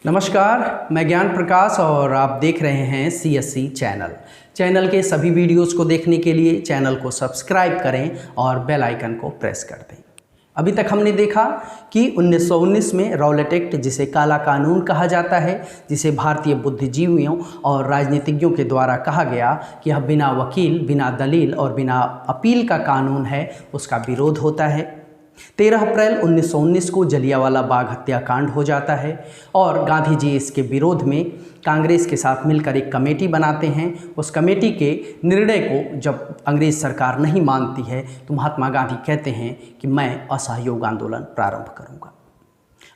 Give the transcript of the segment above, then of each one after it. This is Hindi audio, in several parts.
नमस्कार, मैं ज्ञान प्रकाश और आप देख रहे हैं CSC चैनल के सभी वीडियोस को देखने के लिए चैनल को सब्सक्राइब करें और बेल आइकन को प्रेस कर दें। अभी तक हमने देखा कि 1919 में रॉलेट एक्ट, जिसे काला कानून कहा जाता है, जिसे भारतीय बुद्धिजीवियों और राजनीतिज्ञों के द्वारा कहा गया कि यह बिना वकील, बिना दलील और बिना अपील का कानून है, उसका विरोध होता है। 13 अप्रैल 1919 को जलियांवाला बाग हत्याकांड हो जाता है और गांधी जी इसके विरोध में कांग्रेस के साथ मिलकर एक कमेटी बनाते हैं। उस कमेटी के निर्णय को जब अंग्रेज़ सरकार नहीं मानती है तो महात्मा गांधी कहते हैं कि मैं असहयोग आंदोलन प्रारंभ करूंगा।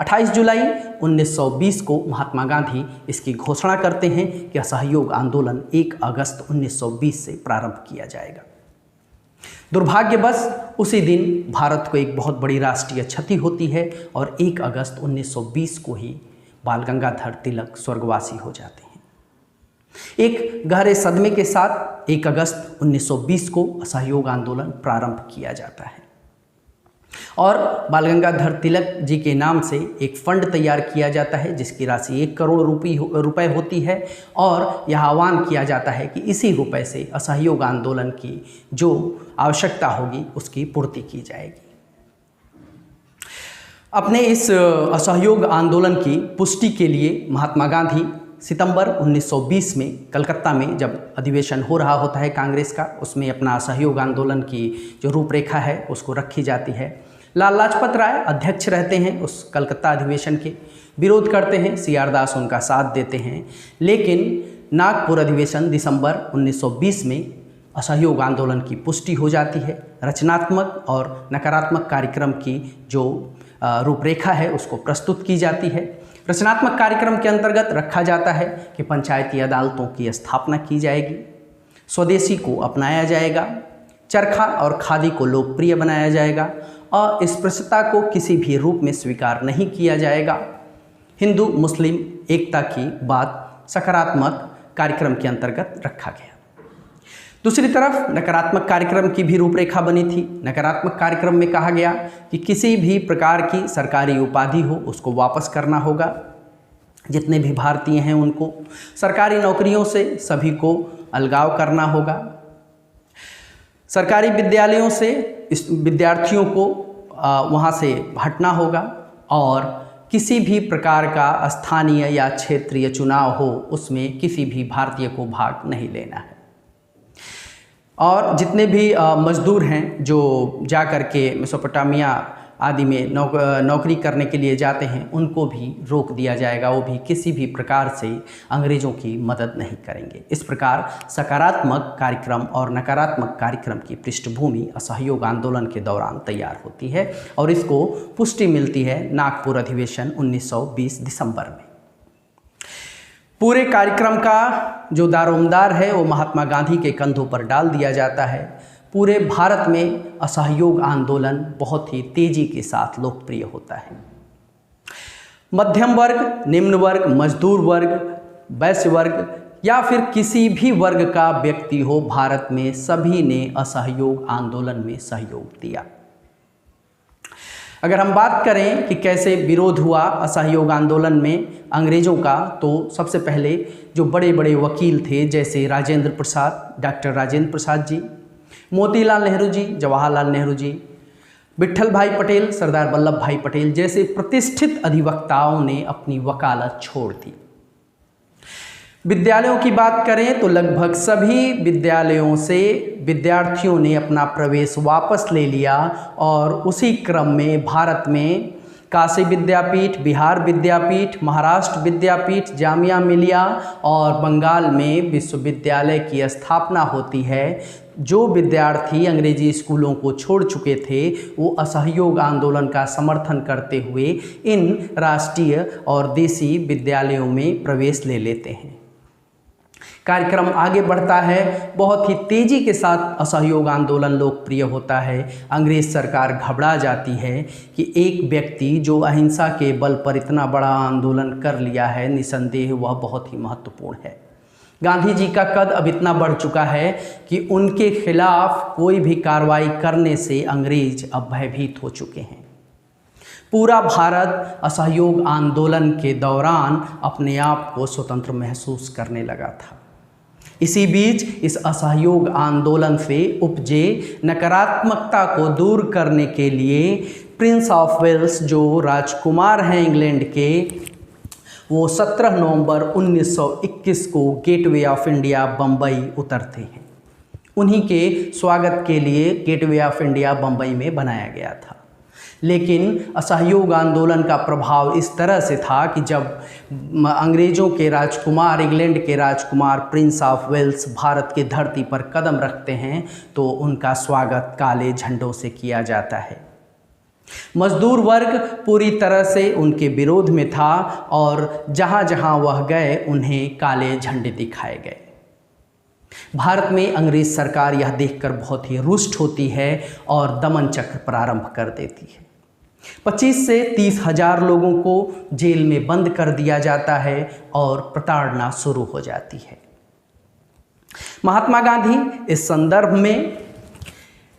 28 जुलाई 1920 को महात्मा गांधी इसकी घोषणा करते हैं कि असहयोग आंदोलन 1 अगस्त 1920 से प्रारंभ किया जाएगा। दुर्भाग्यवश उसी दिन भारत को एक बहुत बड़ी राष्ट्रीय क्षति होती है और 1 अगस्त 1920 को ही बाल गंगाधर तिलक स्वर्गवासी हो जाते हैं। एक गहरे सदमे के साथ 1 अगस्त 1920 को असहयोग आंदोलन प्रारंभ किया जाता है और बाल गंगाधर तिलक जी के नाम से एक फंड तैयार किया जाता है जिसकी राशि 1 करोड़ रुपए होती है और यह आह्वान किया जाता है कि इसी रुपए से असहयोग आंदोलन की जो आवश्यकता होगी उसकी पूर्ति की जाएगी। अपने इस असहयोग आंदोलन की पुष्टि के लिए महात्मा गांधी सितंबर 1920 में कलकत्ता में जब अधिवेशन हो रहा होता है कांग्रेस का, उसमें अपना असहयोग आंदोलन की जो रूपरेखा है उसको रखी जाती है। लाला लाजपत राय अध्यक्ष रहते हैं उस कलकत्ता अधिवेशन के, विरोध करते हैं, CR दास उनका साथ देते हैं। लेकिन नागपुर अधिवेशन दिसंबर 1920 में असहयोग आंदोलन की पुष्टि हो जाती है। रचनात्मक और नकारात्मक कार्यक्रम की जो रूपरेखा है उसको प्रस्तुत की जाती है। रचनात्मक कार्यक्रम के अंतर्गत रखा जाता है कि पंचायती अदालतों की स्थापना की जाएगी, स्वदेशी को अपनाया जाएगा, चरखा और खादी को लोकप्रिय बनाया जाएगा, अस्पृश्यता को किसी भी रूप में स्वीकार नहीं किया जाएगा। हिंदू मुस्लिम एकता की बात सकारात्मक कार्यक्रम के अंतर्गत रखा गया। दूसरी तरफ नकारात्मक कार्यक्रम की भी रूपरेखा बनी थी। नकारात्मक कार्यक्रम में कहा गया कि किसी भी प्रकार की सरकारी उपाधि हो उसको वापस करना होगा, जितने भी भारतीय हैं उनको सरकारी नौकरियों से सभी को अलगाव करना होगा, सरकारी विद्यालयों से इस विद्यार्थियों को वहाँ से हटना होगा और किसी भी प्रकार का स्थानीय या क्षेत्रीय चुनाव हो उसमें किसी भी भारतीय को भाग नहीं लेना है। और जितने भी मजदूर हैं जो जा कर के मेसोपोटामिया आदि में नौकरी करने के लिए जाते हैं उनको भी रोक दिया जाएगा, वो भी किसी भी प्रकार से अंग्रेज़ों की मदद नहीं करेंगे। इस प्रकार सकारात्मक कार्यक्रम और नकारात्मक कार्यक्रम की पृष्ठभूमि असहयोग आंदोलन के दौरान तैयार होती है और इसको पुष्टि मिलती है नागपुर अधिवेशन 1920 दिसंबर में। पूरे कार्यक्रम का जो दारोमदार है वो महात्मा गांधी के कंधों पर डाल दिया जाता है। पूरे भारत में असहयोग आंदोलन बहुत ही तेजी के साथ लोकप्रिय होता है। मध्यम वर्ग, निम्न वर्ग, मजदूर वर्ग, वैश्य वर्ग या फिर किसी भी वर्ग का व्यक्ति हो, भारत में सभी ने असहयोग आंदोलन में सहयोग दिया। अगर हम बात करें कि कैसे विरोध हुआ असहयोग आंदोलन में अंग्रेज़ों का, तो सबसे पहले जो बड़े बड़े वकील थे जैसे राजेंद्र प्रसाद, डॉक्टर राजेंद्र प्रसाद जी, मोतीलाल नेहरू जी, जवाहरलाल नेहरू जी, विट्ठल भाई पटेल, सरदार वल्लभ भाई पटेल जैसे प्रतिष्ठित अधिवक्ताओं ने अपनी वकालत छोड़ दी। विद्यालयों की बात करें तो लगभग सभी विद्यालयों से विद्यार्थियों ने अपना प्रवेश वापस ले लिया और उसी क्रम में भारत में काशी विद्यापीठ, बिहार विद्यापीठ, महाराष्ट्र विद्यापीठ, जामिया मिलिया और बंगाल में विश्वविद्यालय की स्थापना होती है। जो विद्यार्थी अंग्रेजी स्कूलों को छोड़ चुके थे वो असहयोग आंदोलन का समर्थन करते हुए इन राष्ट्रीय और देसी विद्यालयों में प्रवेश ले लेते हैं। कार्यक्रम आगे बढ़ता है, बहुत ही तेज़ी के साथ असहयोग आंदोलन लोकप्रिय होता है। अंग्रेज़ सरकार घबरा जाती है कि एक व्यक्ति जो अहिंसा के बल पर इतना बड़ा आंदोलन कर लिया है, निसंदेह वह बहुत ही महत्वपूर्ण है। गांधी जी का कद अब इतना बढ़ चुका है कि उनके खिलाफ कोई भी कार्रवाई करने से अंग्रेज अब भयभीत हो चुके हैं। पूरा भारत असहयोग आंदोलन के दौरान अपने आप को स्वतंत्र महसूस करने लगा था। इसी बीच इस असहयोग आंदोलन से उपजे नकारात्मकता को दूर करने के लिए प्रिंस ऑफ वेल्स जो राजकुमार हैं इंग्लैंड के, वो 17 नवंबर 1921 को गेटवे ऑफ इंडिया बम्बई उतरते हैं। उन्हीं के स्वागत के लिए गेटवे ऑफ इंडिया बम्बई में बनाया गया था। लेकिन असहयोग आंदोलन का प्रभाव इस तरह से था कि जब अंग्रेज़ों के राजकुमार, इंग्लैंड के राजकुमार प्रिंस ऑफ वेल्स भारत की धरती पर कदम रखते हैं तो उनका स्वागत काले झंडों से किया जाता है। मजदूर वर्ग पूरी तरह से उनके विरोध में था और जहाँ जहाँ वह गए उन्हें काले झंडे दिखाए गए। भारत में अंग्रेज सरकार यह देखकर बहुत ही रुष्ट होती है और दमन चक्र प्रारंभ कर देती है। 25 से 30 हजार लोगों को जेल में बंद कर दिया जाता है और प्रताड़ना शुरू हो जाती है। महात्मा गांधी इस संदर्भ में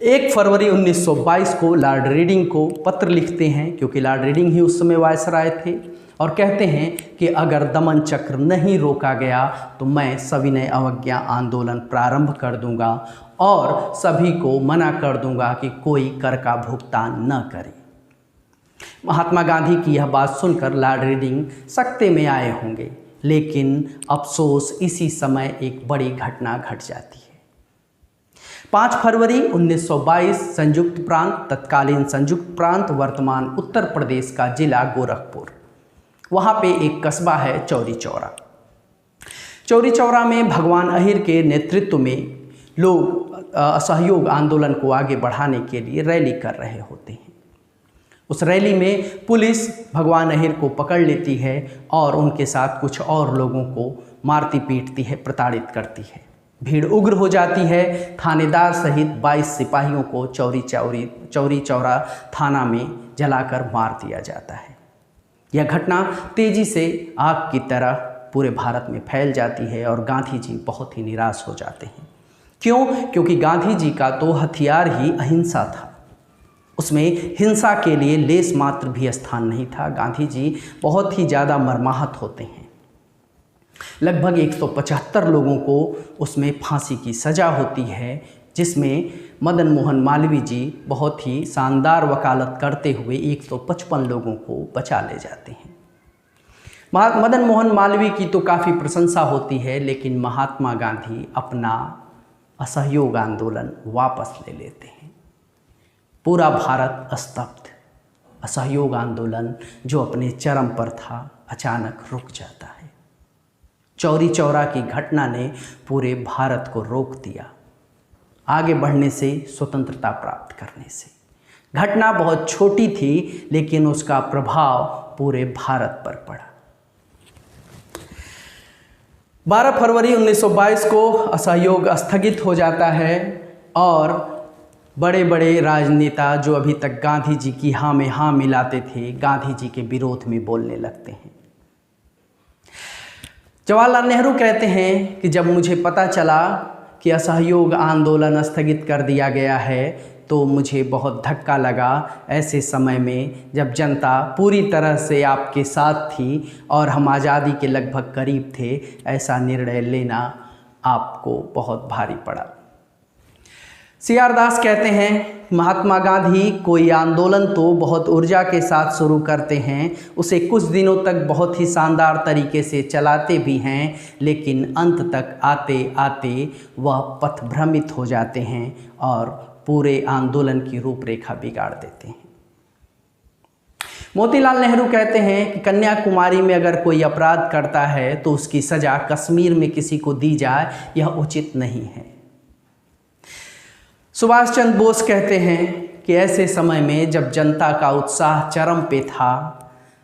1 फरवरी 1922 को लॉर्ड रीडिंग को पत्र लिखते हैं, क्योंकि लॉर्ड रीडिंग ही उस समय वायसराय थे, और कहते हैं कि अगर दमन चक्र नहीं रोका गया तो मैं सविनय अवज्ञा आंदोलन प्रारंभ कर दूंगा और सभी को मना कर दूंगा कि कोई कर का भुगतान न करे। महात्मा गांधी की यह बात सुनकर लॉर्ड रीडिंग सकते में आए होंगे, लेकिन अफसोस इसी समय एक बड़ी घटना घट जाती है। 5 फरवरी 1922 संयुक्त प्रांत, तत्कालीन संयुक्त प्रांत वर्तमान उत्तर प्रदेश का जिला गोरखपुर, वहाँ पे एक कस्बा है चौरी चौरा। चौरी चौरा में भगवान अहिर के नेतृत्व में लोग असहयोग आंदोलन को आगे बढ़ाने के लिए रैली कर रहे होते हैं। उस रैली में पुलिस भगवान अहिर को पकड़ लेती है और उनके साथ कुछ और लोगों को मारती पीटती है, प्रताड़ित करती है। भीड़ उग्र हो जाती है। थानेदार सहित 22 सिपाहियों को चौरी चौरा थाना में जलाकर मार दिया जाता है। यह घटना तेजी से आग की तरह पूरे भारत में फैल जाती है और गांधी जी बहुत ही निराश हो जाते हैं। क्यों? क्योंकि गांधी जी का तो हथियार ही अहिंसा था, उसमें हिंसा के लिए लेस मात्र भी स्थान नहीं था। गांधी जी बहुत ही ज़्यादा मर्माहत होते हैं। लगभग 175 लोगों को उसमें फांसी की सज़ा होती है, जिसमें मदन मोहन मालवीय जी बहुत ही शानदार वकालत करते हुए 155 लोगों को बचा ले जाते हैं। मदन मोहन मालवीय की तो काफ़ी प्रशंसा होती है, लेकिन महात्मा गांधी अपना असहयोग आंदोलन वापस ले लेते हैं। पूरा भारत स्तब्ध। असहयोग आंदोलन जो अपने चरम पर था अचानक रुक जाता है। चौरी चौरा की घटना ने पूरे भारत को रोक दिया आगे बढ़ने से, स्वतंत्रता प्राप्त करने से। घटना बहुत छोटी थी, लेकिन उसका प्रभाव पूरे भारत पर पड़ा। 12 फरवरी 1922 को असहयोग स्थगित हो जाता है और बड़े बड़े राजनेता जो अभी तक गांधी जी की हाँ में हाँ मिलाते थे, गांधी जी के विरोध में बोलने लगते हैं। जवाहरलाल नेहरू कहते हैं कि जब मुझे पता चला कि असहयोग आंदोलन स्थगित कर दिया गया है तो मुझे बहुत धक्का लगा। ऐसे समय में जब जनता पूरी तरह से आपके साथ थी और हम आज़ादी के लगभग करीब थे, ऐसा निर्णय लेना आपको बहुत भारी पड़ा। CR दास कहते हैं महात्मा गांधी कोई आंदोलन तो बहुत ऊर्जा के साथ शुरू करते हैं, उसे कुछ दिनों तक बहुत ही शानदार तरीके से चलाते भी हैं, लेकिन अंत तक आते आते वह पथभ्रमित हो जाते हैं और पूरे आंदोलन की रूपरेखा बिगाड़ देते हैं। मोतीलाल नेहरू कहते हैं कि कन्याकुमारी में अगर कोई अपराध करता है तो उसकी सज़ा कश्मीर में किसी को दी जाए, यह उचित नहीं है। सुभाष चंद्र बोस कहते हैं कि ऐसे समय में जब जनता का उत्साह चरम पे था,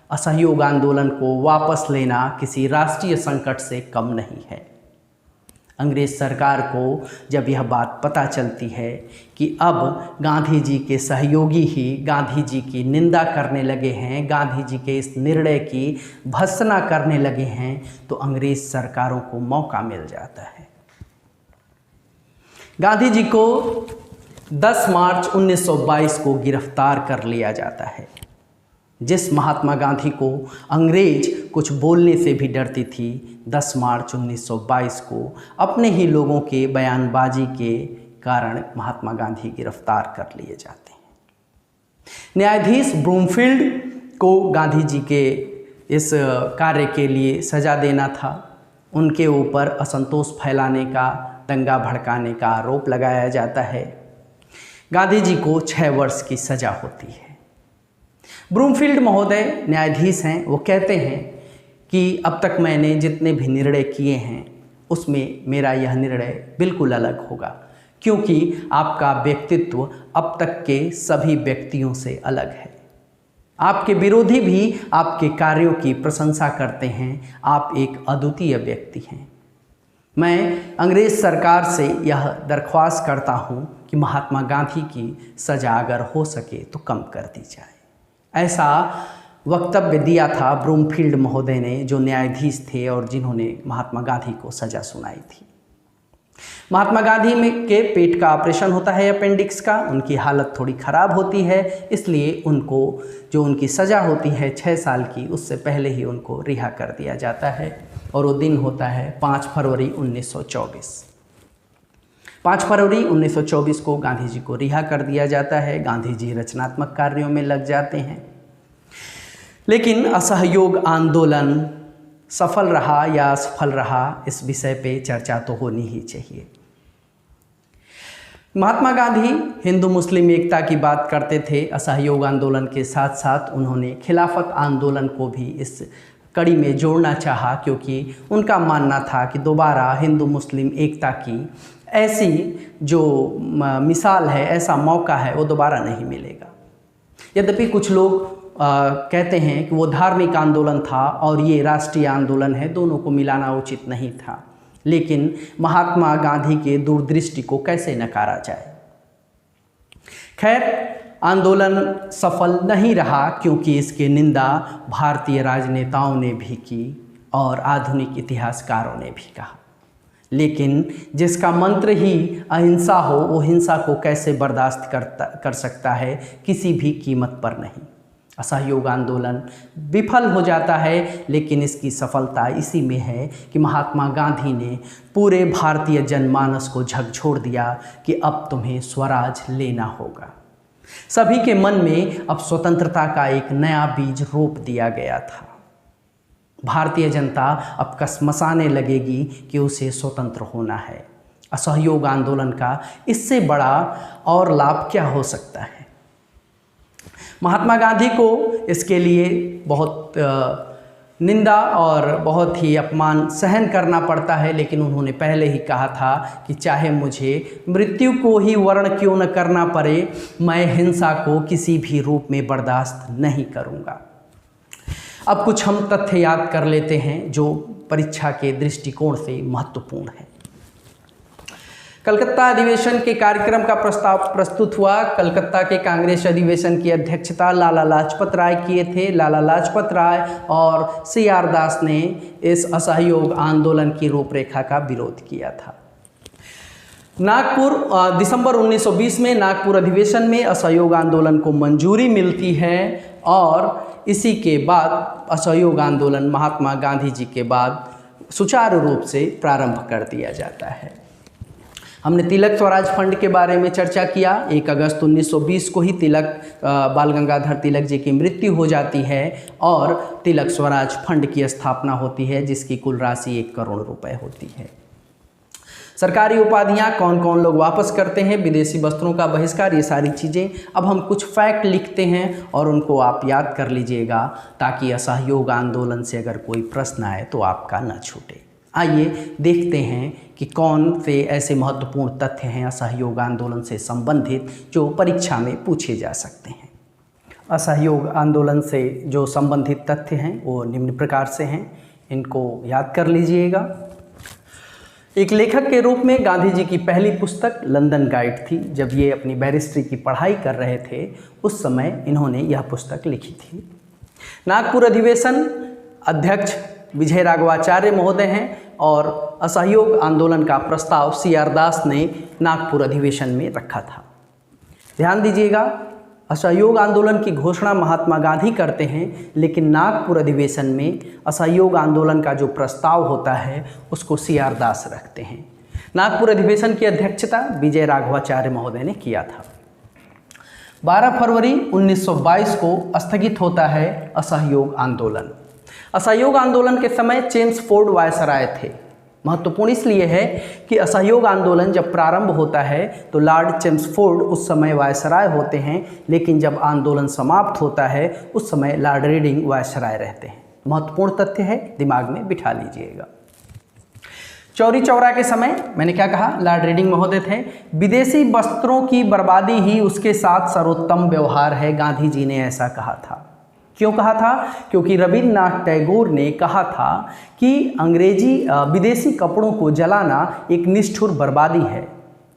असहयोग आंदोलन को वापस लेना किसी राष्ट्रीय संकट से कम नहीं है। अंग्रेज सरकार को जब यह बात पता चलती है कि अब गांधी जी के सहयोगी ही गांधी जी की निंदा करने लगे हैं, गांधी जी के इस निर्णय की भर्त्सना करने लगे हैं, तो अंग्रेज सरकारों को मौका मिल जाता है। गांधी जी को 10 मार्च 1922 को गिरफ्तार कर लिया जाता है। जिस महात्मा गांधी को अंग्रेज कुछ बोलने से भी डरती थी, 10 मार्च 1922 को अपने ही लोगों के बयानबाजी के कारण महात्मा गांधी गिरफ्तार कर लिए जाते हैं। न्यायाधीश ब्रूमफील्ड को गांधी जी के इस कार्य के लिए सज़ा देना था। उनके ऊपर असंतोष फैलाने का, दंगा भड़काने का आरोप लगाया जाता है। गांधी जी को 6 वर्ष की सज़ा होती है। ब्रूमफील्ड महोदय न्यायाधीश हैं, वो कहते हैं कि अब तक मैंने जितने भी निर्णय किए हैं उसमें मेरा यह निर्णय बिल्कुल अलग होगा, क्योंकि आपका व्यक्तित्व अब तक के सभी व्यक्तियों से अलग है। आपके विरोधी भी आपके कार्यों की प्रशंसा करते हैं। आप एक अद्वितीय व्यक्ति हैं। मैं अंग्रेज़ सरकार से यह दरख्वास्त करता हूं कि महात्मा गांधी की सज़ा अगर हो सके तो कम कर दी जाए। ऐसा वक्तव्य दिया था ब्रूमफील्ड महोदय ने, जो न्यायाधीश थे और जिन्होंने महात्मा गांधी को सज़ा सुनाई थी। महात्मा गांधी में के पेट का ऑपरेशन होता है अपेंडिक्स का। उनकी हालत थोड़ी ख़राब होती है, इसलिए उनको जो उनकी सज़ा होती है 6 साल की, उससे पहले ही उनको रिहा कर दिया जाता है। और वो दिन होता है 5 फरवरी 1924। 5 फरवरी 1924 को गांधी जी को रिहा कर दिया जाता है। गांधी जी रचनात्मक कार्यों में लग जाते हैं, लेकिन असहयोग आंदोलन सफल रहा या असफल रहा, इस विषय पे चर्चा तो होनी ही चाहिए। महात्मा गांधी हिंदू मुस्लिम एकता की बात करते थे। असहयोग आंदोलन के साथ साथ उन्होंने खिलाफत आंदोलन को भी इस कड़ी में जोड़ना चाहा, क्योंकि उनका मानना था कि दोबारा हिंदू मुस्लिम एकता की ऐसी जो मिसाल है, ऐसा मौका है, वो दोबारा नहीं मिलेगा। यद्यपि कुछ लोग कहते हैं कि वो धार्मिक आंदोलन था और ये राष्ट्रीय आंदोलन है, दोनों को मिलाना उचित नहीं था, लेकिन महात्मा गांधी के दूरदृष्टि को कैसे नकारा जाए। खैर, आंदोलन सफल नहीं रहा, क्योंकि इसकी निंदा भारतीय राजनेताओं ने भी की और आधुनिक इतिहासकारों ने भी कहा। लेकिन जिसका मंत्र ही अहिंसा हो, वो हिंसा को कैसे बर्दाश्त कर सकता है, किसी भी कीमत पर नहीं। असहयोग आंदोलन विफल हो जाता है, लेकिन इसकी सफलता इसी में है कि महात्मा गांधी ने पूरे भारतीय जनमानस को झकझोर दिया कि अब तुम्हें स्वराज लेना होगा। सभी के मन में अब स्वतंत्रता का एक नया बीज रोप दिया गया था। भारतीय जनता अब कसमसाने लगेगी कि उसे स्वतंत्र होना है। असहयोग आंदोलन का इससे बड़ा और लाभ क्या हो सकता है। महात्मा गांधी को इसके लिए बहुत निंदा और बहुत ही अपमान सहन करना पड़ता है, लेकिन उन्होंने पहले ही कहा था कि चाहे मुझे मृत्यु को ही वर्ण क्यों न करना पड़े, मैं हिंसा को किसी भी रूप में बर्दाश्त नहीं करूँगा। अब कुछ हम तथ्य याद कर लेते हैं जो परीक्षा के दृष्टिकोण से महत्वपूर्ण है। कलकत्ता अधिवेशन के कार्यक्रम का प्रस्ताव प्रस्तुत हुआ। कलकत्ता के कांग्रेस अधिवेशन की अध्यक्षता लाला लाजपत राय किए थे। लाला लाजपत राय और CR दास ने इस असहयोग आंदोलन की रूपरेखा का विरोध किया था। नागपुर दिसंबर 1920 में नागपुर अधिवेशन में असहयोग आंदोलन को मंजूरी मिलती है और इसी के बाद असहयोग आंदोलन महात्मा गांधी जी के बाद सुचारू रूप से प्रारंभ कर दिया जाता है। हमने तिलक स्वराज फंड के बारे में चर्चा किया। 1 अगस्त 1920 को ही बाल गंगाधर तिलक जी की मृत्यु हो जाती है और तिलक स्वराज फंड की स्थापना होती है, जिसकी कुल राशि 1 करोड़ रुपए होती है। सरकारी उपाधियां कौन कौन लोग वापस करते हैं, विदेशी वस्त्रों का बहिष्कार, ये सारी चीज़ें। अब हम कुछ फैक्ट लिखते हैं और उनको आप याद कर लीजिएगा, ताकि असहयोग आंदोलन से अगर कोई प्रश्न आए तो आपका न छूटे। आइए देखते हैं कि कौन से ऐसे महत्वपूर्ण तथ्य हैं असहयोग आंदोलन से संबंधित जो परीक्षा में पूछे जा सकते हैं। असहयोग आंदोलन से जो संबंधित तथ्य हैं वो निम्न प्रकार से हैं, इनको याद कर लीजिएगा। एक लेखक के रूप में गांधी जी की पहली पुस्तक लंदन गाइड थी। जब ये अपनी बैरिस्ट्री की पढ़ाई कर रहे थे उस समय इन्होंने यह पुस्तक लिखी थी। नागपुर अधिवेशन अध्यक्ष विजय राघवाचार्य महोदय हैं और असहयोग आंदोलन का प्रस्ताव CR दास ने नागपुर अधिवेशन में रखा था। ध्यान दीजिएगा, असहयोग आंदोलन की घोषणा महात्मा गांधी करते हैं, लेकिन नागपुर अधिवेशन में असहयोग आंदोलन का जो प्रस्ताव होता है उसको CR दास रखते हैं। नागपुर अधिवेशन की अध्यक्षता विजय राघवाचार्य महोदय ने किया था। 12 फरवरी 1922 को स्थगित होता है असहयोग आंदोलन। असहयोग आंदोलन के समय चेम्सफोर्ड वायसराय थे। महत्वपूर्ण इसलिए है कि असहयोग आंदोलन जब प्रारंभ होता है तो लॉर्ड चेम्सफोर्ड उस समय वायसराय होते हैं, लेकिन जब आंदोलन समाप्त होता है उस समय लॉर्ड रीडिंग वायसराय रहते हैं। महत्वपूर्ण तथ्य है, दिमाग में बिठा लीजिएगा। चौरी चौरा के समय मैंने क्या कहा, लॉर्ड रीडिंग महोदय थे। विदेशी वस्त्रों की बर्बादी ही उसके साथ सर्वोत्तम व्यवहार है, गांधी जी ने ऐसा कहा था। क्यों कहा था? क्योंकि रविन्द्रनाथ टैगोर ने कहा था कि विदेशी कपड़ों को जलाना एक निष्ठुर बर्बादी है।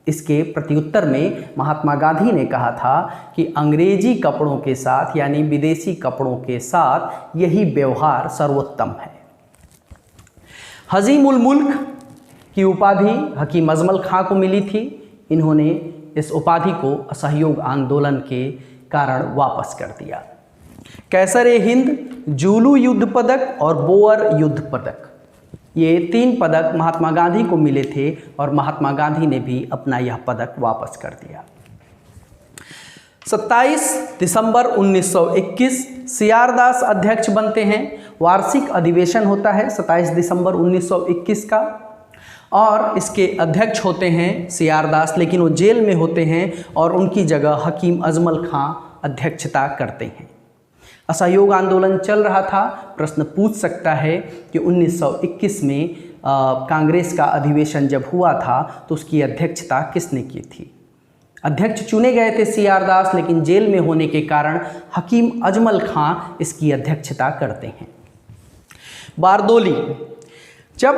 इसके प्रत्युत्तर में महात्मा गांधी ने कहा था कि अंग्रेजी कपड़ों के साथ यानी विदेशी कपड़ों के साथ यही व्यवहार सर्वोत्तम है। हजीम उल मुल्क की उपाधि हकीम अजमल खां को मिली थी। इन्होंने इस उपाधि को असहयोग आंदोलन के कारण वापस कर दिया। कैसर-ए-हिंद, जुलू युद्ध पदक और बोअर युद्ध पदक, ये 3 पदक महात्मा गांधी को मिले थे और महात्मा गांधी ने भी अपना यह पदक वापस कर दिया। 27 दिसंबर 1921 CR दास अध्यक्ष बनते हैं। वार्षिक अधिवेशन होता है 27 दिसंबर 1921 का और इसके अध्यक्ष होते हैं CR दास, लेकिन वो जेल में होते हैं और उनकी जगह हकीम अजमल खां अध्यक्षता करते हैं। असहयोग आंदोलन चल रहा था। प्रश्न पूछ सकता है कि 1921 में कांग्रेस का अधिवेशन जब हुआ था तो उसकी अध्यक्षता किसने की थी? अध्यक्ष चुने गए थे CR दास, लेकिन जेल में होने के कारण हकीम अजमल खां इसकी अध्यक्षता करते हैं। बारदोली, जब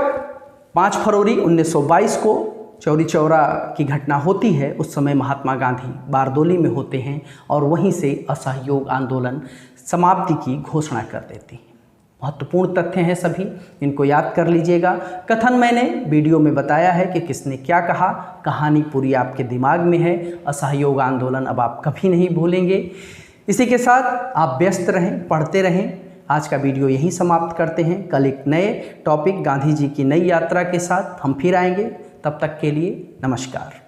5 फरवरी 1922 को चौरी चौरा की घटना होती है उस समय महात्मा गांधी बारदोली में होते हैं और वहीं से असहयोग आंदोलन समाप्ति की घोषणा कर देते हैं। महत्वपूर्ण तथ्य हैं सभी, इनको याद कर लीजिएगा। कथन मैंने वीडियो में बताया है कि किसने क्या कहा, कहानी पूरी आपके दिमाग में है। असहयोग आंदोलन अब आप कभी नहीं भूलेंगे। इसी के साथ आप व्यस्त रहें, पढ़ते रहें। आज का वीडियो यहीं समाप्त करते हैं। कल एक नए टॉपिक गांधी जी की नई यात्रा के साथ हम फिर आएंगे। तब तक के लिए नमस्कार।